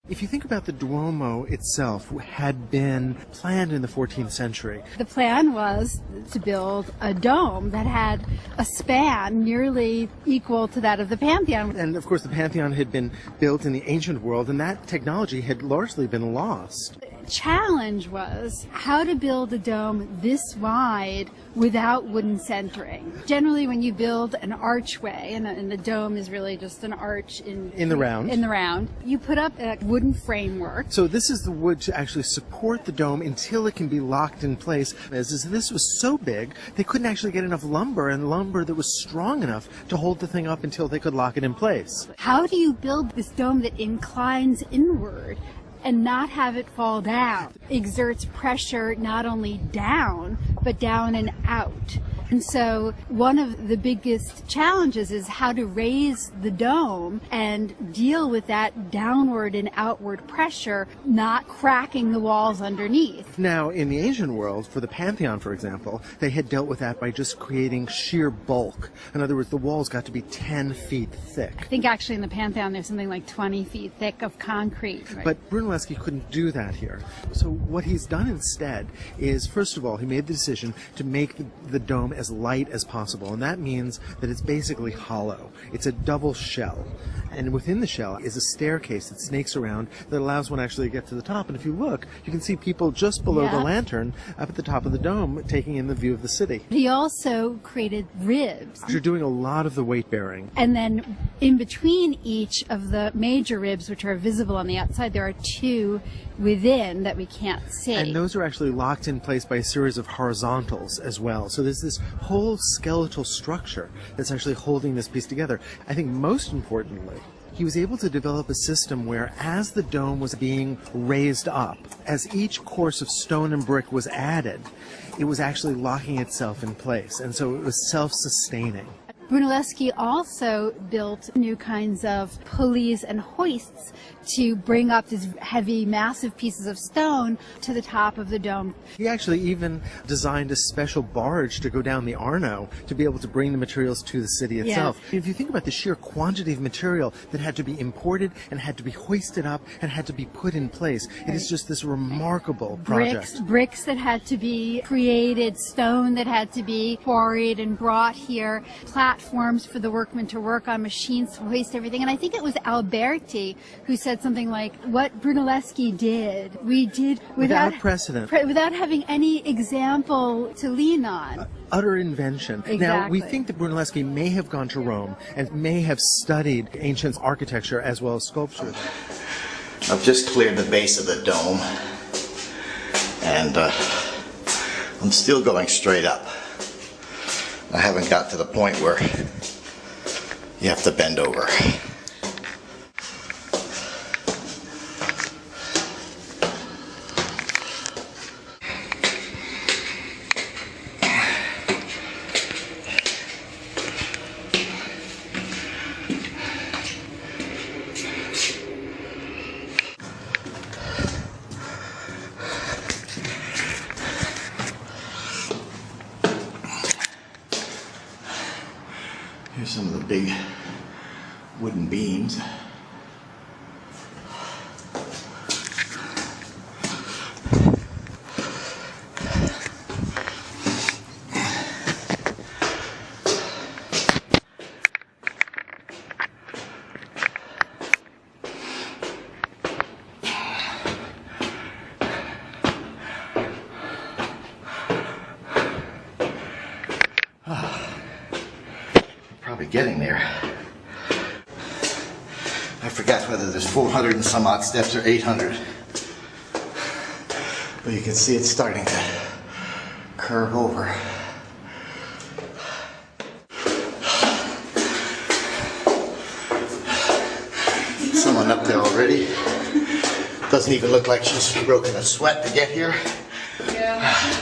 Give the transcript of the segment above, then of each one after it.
If you think about the Duomo itself, had been planned in the 14th century. The plan was to build a dome that had a span nearly equal to that of the Pantheon. And of course the Pantheon had been built in the ancient world, and that technology had largely been lost. The challenge was how to build a dome this wide without wooden centering. Generally when you build an archway, and the dome is really just an arch in the round, you put up a wooden framework. So this is the wood to actually support the dome until it can be locked in place. As this was so big, they couldn't actually get enough lumber, and lumber that was strong enough to hold the thing up until they could lock it in place. How do you build this dome that inclines inward and not have it fall down? Exerts pressure not only down, but down and out. And so one of the biggest challenges is how to raise the dome and deal with that downward and outward pressure, not cracking the walls underneath. Now, in the ancient world, for the Pantheon, for example, they had dealt with that by just creating sheer bulk. In other words, the walls got to be 10 feet thick. I think actually in the Pantheon there's something like 20 feet thick of concrete. Right? But Brunelleschi couldn't do that here. So what he's done instead is, first of all, he made the decision to make the dome as light as possible, and that means that it's basically hollow. It's a double shell, and within the shell is a staircase that snakes around that allows one actually to get to the top. And if you look, you can see people just below the lantern up at the top of the dome taking in the view of the city. He also created ribs. You're doing a lot of the weight bearing. And then in between each of the major ribs, which are visible on the outside, there are two within that we can't see. And those are actually locked in place by a series of horizontals as well. So there's this whole skeletal structure that's actually holding this piece together. I think most importantly, he was able to develop a system where, as the dome was being raised up, as each course of stone and brick was added, it was actually locking itself in place, and so it was self-sustaining. Brunelleschi also built new kinds of pulleys and hoists to bring up these heavy, massive pieces of stone to the top of the dome. He actually even designed a special barge to go down the Arno to be able to bring the materials to the city itself. Yeah. If you think about the sheer quantity of material that had to be imported and had to be hoisted up and had to be put in place, it is just this remarkable project. Bricks that had to be created, stone that had to be quarried and brought here, platforms for the workmen to work on, machines to hoist everything. And I think it was Alberti who said something like, what Brunelleschi did, we did without precedent. Without having any example to lean on. Utter invention. Exactly. Now, we think that Brunelleschi may have gone to Rome and may have studied ancient architecture as well as sculpture. I've just cleared the base of the dome, and I'm still going straight up. I haven't got to the point where you have to bend over. Here's some of the big wooden beams. Probably getting there. I forgot whether there's 400 and some odd steps or 800. But you can see it's starting to curve over. Someone up there already. Doesn't even look like she's broken a sweat to get here. Yeah.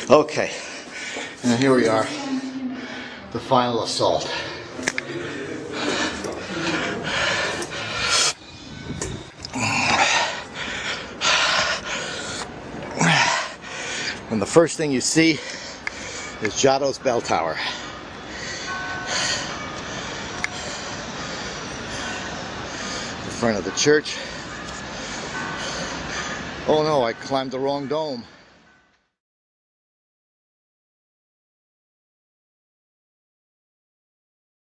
Okay, and here we are, the final assault. And the first thing you see is Giotto's bell tower. front of the church. Oh no, I climbed the wrong dome.